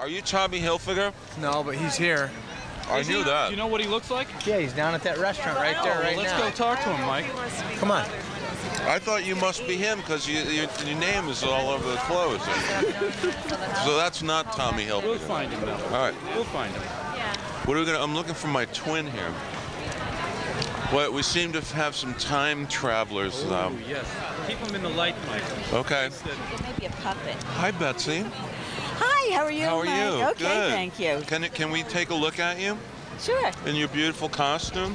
Are you Tommy Hilfiger? No, but he's here. I knew that. Do you know what he looks like? Yeah, he's down at that restaurant right there, right Let's now. go talk to him, Mike. Come on. I thought you must be him because your name is all over the clothes. So that's not Tommy Hilfiger. We'll find him, though. All right. We'll find him. What are we gonna? I'm looking for my twin here. Well, we seem to have some time travelers. Oh, yes. Keep him in the light, Michael. Okay. Maybe a puppet. Hi, Betsy. Hi, how are you? How are Mike? you? Okay, Good. thank you. Can we take a look at you Sure. in your beautiful costume?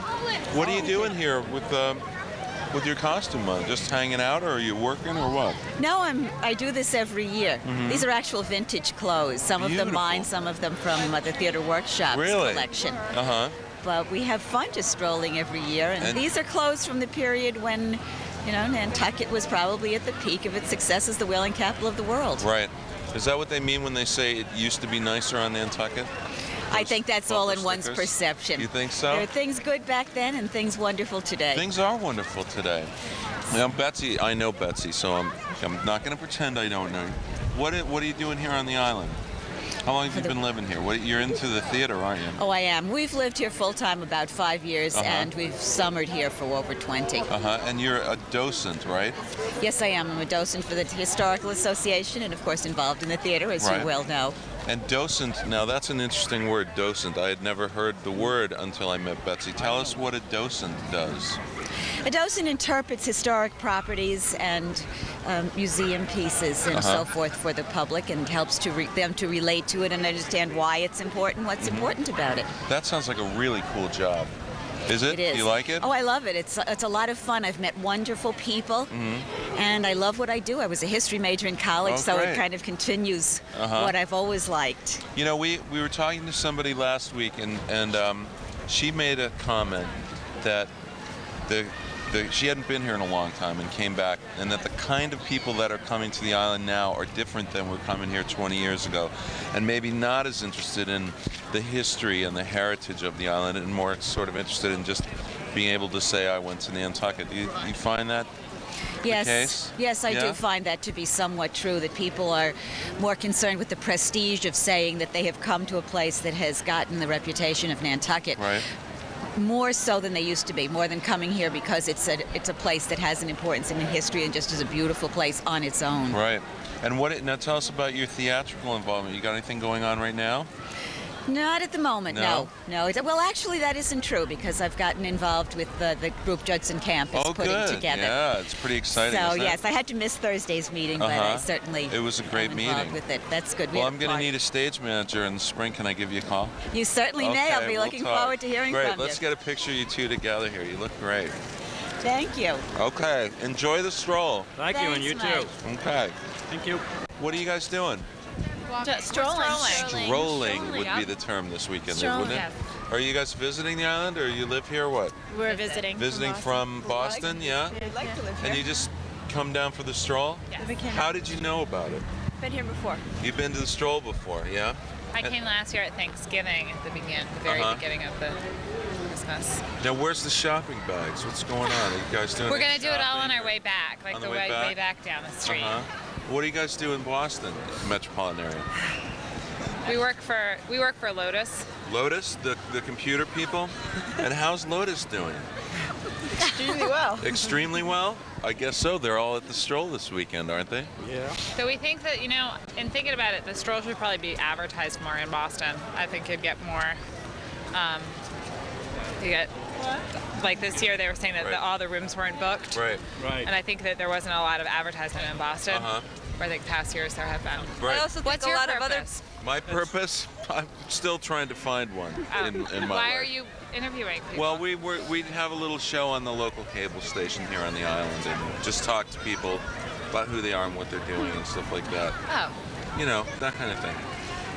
What are you doing here with your costume on? Just hanging out, or are you working, or what? No, I do this every year. These are actual vintage clothes. Some of them Beautiful. mine, some of them from the Theater Workshop's Really? collection. Uh-huh. But we have fun just strolling every year. And these are clothes from the period when, Nantucket was probably at the peak of its success as the whaling capital of the world. Right. Is that what they mean when they say it used to be nicer on Nantucket? I think that's all in bumper one's stickers? perception. You think so? There are things good back then and things wonderful today. Things are wonderful today. Now, Betsy, I know Betsy, so I'm not going to pretend I don't know you. What are you doing here on the island? How long have you been living here? You're into the theater, aren't you? Oh, I am. We've lived here full-time about 5 years, and we've summered here for over 20. And you're a docent, right? Yes, I am. I'm a docent for the Historical Association and, of course, involved in the theater, as Right. you well know. And docent, now that's an interesting word, docent. I had never heard the word until I met Betsy. Tell us what a docent does. A docent interprets historic properties and museum pieces and so forth for the public and helps them to relate to it and understand why it's important, what's important about it. That sounds like a really cool job. Is it? It is. Do you like it? Oh, I love it. It's a lot of fun. I've met wonderful people, and I love what I do. I was a history major in college, so great. it kind of continues what I've always liked. You know, we were talking to somebody last week, and she made a comment that she hadn't been here in a long time and came back, and that the kind of people that are coming to the island now are different than were coming here 20 years ago, and maybe not as interested in the history and the heritage of the island, and more sort of interested in just being able to say, I went to Nantucket. Do you find that the case? Yes, I Yeah? do find that to be somewhat true, that people are more concerned with the prestige of saying that they have come to a place that has gotten the reputation of Nantucket. Right. More so than they used to be, more than coming here because it's a place that has an importance in history and just is a beautiful place on its own. Right. And now tell us about your theatrical involvement. You got anything going on right now? Not at the moment, no. Well, actually, that isn't true because I've gotten involved with the group Judson Camp is putting good. together. Yeah, it's pretty exciting. So isn't it? yes, I had to miss Thursday's meeting, but I certainly It was a great am involved meeting. with it. That's good. Well, I'm going to need a stage manager in the spring. Can I give you a call? You certainly may. I'll be we'll looking talk. forward to hearing great. from you. Let's get a picture of you two together here. You look great. Thank you. Okay, enjoy the stroll. Thank you, and you Thanks, too. Okay. Thank you. What are you guys doing? Strolling. Strolling would be the term this weekend, wouldn't it? Yes. Are you guys visiting the island, or you live here, or what? We're visiting. Visiting from Boston, yeah? I'd like to live And you just come down for the stroll? Yes. How did you know about it? Been here before. You've been to the stroll before, yeah? I came last year at Thanksgiving at the very beginning of the Christmas. Now, where's the shopping bags? What's going on? Are you guys doing We're any going to do it all on shopping? our way back, like On the the way way back? back down the street. What do you guys do in Boston, metropolitan area? We work for Lotus. Lotus, the computer people? And how's Lotus doing? Extremely well. Extremely well? I guess so. They're all at the stroll this weekend, aren't they? Yeah. So we think that, in thinking about it, the stroll should probably be advertised more in Boston. I think it'd get more, like this year they were saying that Right. all the rooms weren't booked. Right. Right. And I think that there wasn't a lot of advertisement in Boston. Where I think past years there have been. Right. I also What's think your a lot of other purpose? My purpose? I'm still trying to find one in my Why life. are you interviewing people? Well, we have a little show on the local cable station here on the island and just talk to people about who they are and what they're doing and stuff like that. Oh. You know, that kind of thing.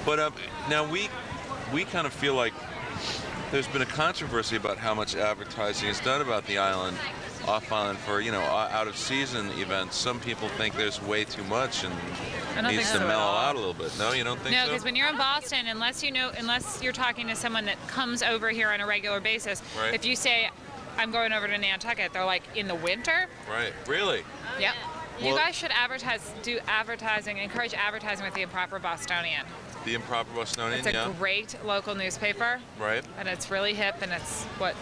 But now we kind of feel like there's been a controversy about how much advertising is done about the island, off island for, out of season events. Some people think there's way too much and I don't needs think to so at mellow all. out a little bit. No, you don't think No, so? because when you're in Boston, unless you're talking to someone that comes over here on a regular basis, Right. if you say, I'm going over to Nantucket, they're like, in the winter? Right. Really? Yep. You Well- guys should encourage advertising with the proper Bostonian. The Improper Bostonian, It's a yeah. great local newspaper, Right. and it's really hip, and it's what.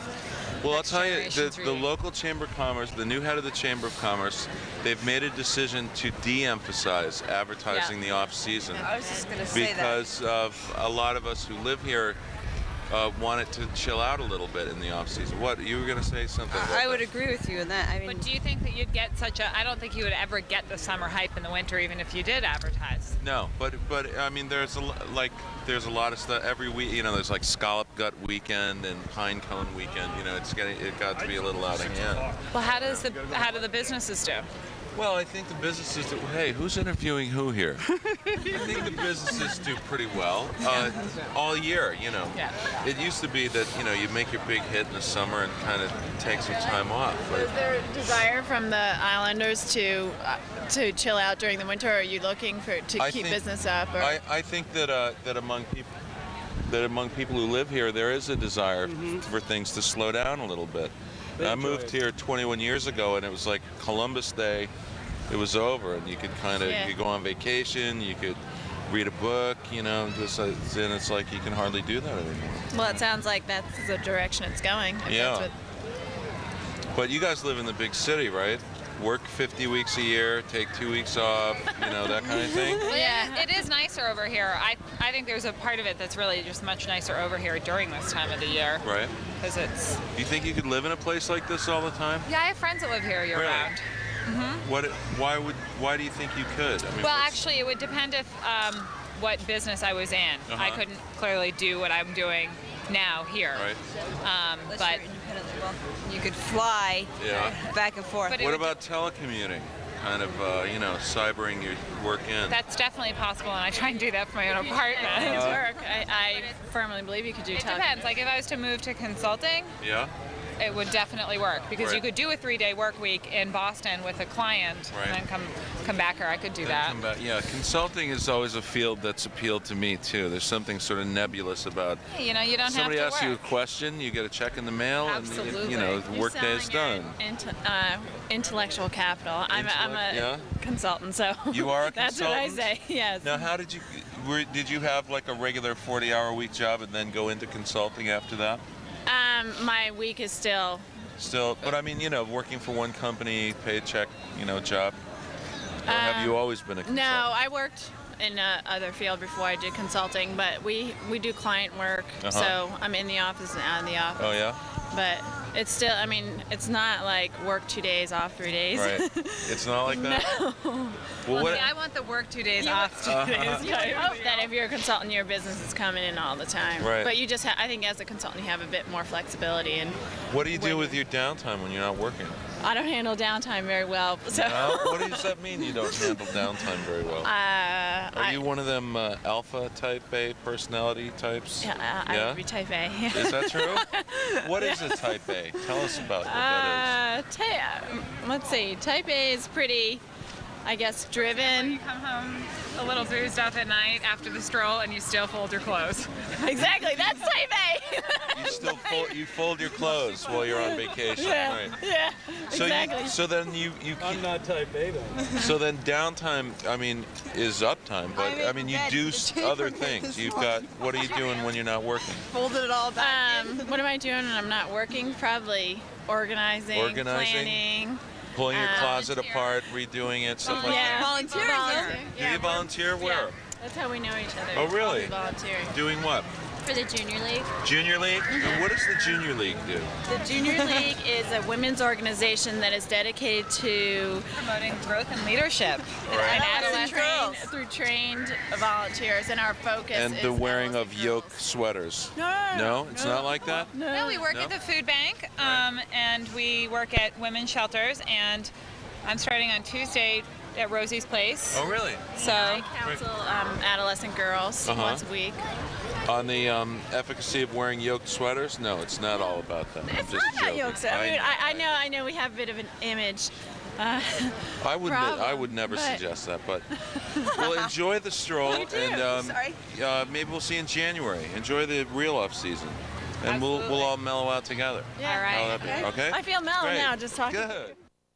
Well, I'll next tell you, generation's the reading. local Chamber of Commerce, the new head of the Chamber of Commerce, they've made a decision to de-emphasize advertising the off-season I was just going to say that. because of a lot of us who live here wanted to chill out a little bit in the off-season. What, you were going to say something about I would that? agree with you in that. I mean, But do you think that you'd get such a? I don't think you would ever get the summer hype in the winter, even if you did advertise. No, but I mean, there's there's a lot of stuff every week. You know, there's like Scallop Gut weekend and Pine Cone weekend. You know, it got to be a little out of hand. Well, how do the businesses do? Well, I think the businesses do. Hey, who's interviewing who here? I think the businesses do pretty well all year. You know, Yeah. it used to be that you make your big hit in the summer and kind of take some time off. But Is there a desire from the Islanders to chill out during the winter? Or are you looking to I keep think- business up? Or? I think that among people who live here, there is a desire for things to slow down a little bit. I moved here 21 years ago, and it was like Columbus Day. It was over, and you could kind of Yeah. you could go on vacation, you could read a book, then it's like you can hardly do that anymore. Well, it sounds like that's the direction it's going. If Yeah. That's But you guys live in the big city, right? Work 50 weeks a year, take 2 weeks off, that kind of thing. Yeah. It is nicer over here. I think there's a part of it that's really just much nicer over here during this time of the year. Right? Because it's. Do you think you could live in a place like this all the time? Yeah, I have friends that live here year Really? round. Why do you think you could? I mean, Well, what's- actually, it would depend if what business I was in. I Uh-huh. couldn't clearly do what I'm doing now here. Right. unless But you're independently wealthy, you could fly Yeah. back and forth. But it What would- about telecommuting? Kind of, cybering your work in. that's definitely possible, and I try and do that for my own apartment. It's work. I firmly believe you could do It telecomm. depends. Like if I was to move to consulting, Yeah. it would definitely work because Right. you could do a 3-day work week in Boston with a client Right. and then come back here. I could do Then that. come back. Yeah, consulting is always a field that's appealed to me too. There's something sort of nebulous about. Yeah, you know, you don't Somebody have asks to you a work. question, you get a check in the mail, Absolutely. and the work day is done. Intellectual capital. I'm a Yeah? consultant, so You are a that's what I consultant? say. Yes. Now, how did you have like a regular 40-hour-a-week job and then go into consulting after that? My week is still. Still, but I mean, working for one company, paycheck, job. Or have you always been a consultant? No, I worked in other field before I did consulting, but we do client work, Uh-huh. so I'm in the office and out of the office. Oh yeah. But it's still, I mean, it's not like work 2 days, off 3 days. Right. It's not like that. Well, what? See, I want the work 2 days off. 2 days. You would hope that if you're a consultant, your business is coming in all the time. Right. But you just, I think as a consultant, you have a bit more flexibility. And What do you do with your downtime when you're not working? I don't handle downtime very well. So No? What does that mean? You don't handle downtime very well. Are you one of them alpha type A personality types? Yeah, I would be type A. Is that true? What is a type A? Tell us about what that Let's see. Type A is pretty, I guess, driven. You come home a little boozed up at night after the stroll, and you still fold your clothes. Exactly. That's type A. is. You fold your clothes while you're on vacation. Yeah. Right. Yeah. So Exactly. so then you I'm not type A then. so then downtime, I mean, is uptime, but I mean you do other things. You've got, what are you doing when you're not working? Folded it all back. What am I doing when I'm not working? Probably organizing, planning. Pulling your closet apart, redoing it, stuff like that. Volunteering. Do you volunteer where? That's how we know each other. Oh, really? Volunteering. Doing what? For the Junior League. Junior League? And what does the Junior League do? The Junior League is a women's organization that is dedicated to Promoting growth and leadership. Right. And adolescents adolescents. through trained volunteers, and our focus And is the wearing of adolescent yoke girls. sweaters. No, It's not like that? No, we work No? at the food bank, and we work at women's shelters, and I'm starting on Tuesday at Rosie's Place. Oh, really? So I counsel adolescent girls Uh-huh. once a week. On the efficacy of wearing yoked sweaters? No, it's not all about that. I'm It's just not about joking. yokes. I mean, I know we have a bit of an image. I would problem, never but- suggest that, but well, enjoy the stroll, and Sorry. maybe we'll see you in January. Enjoy the real off season, and we'll Absolutely. all mellow out together. Yeah. All right. How'll that be? Okay. I feel mellow Great. now just talking. Good.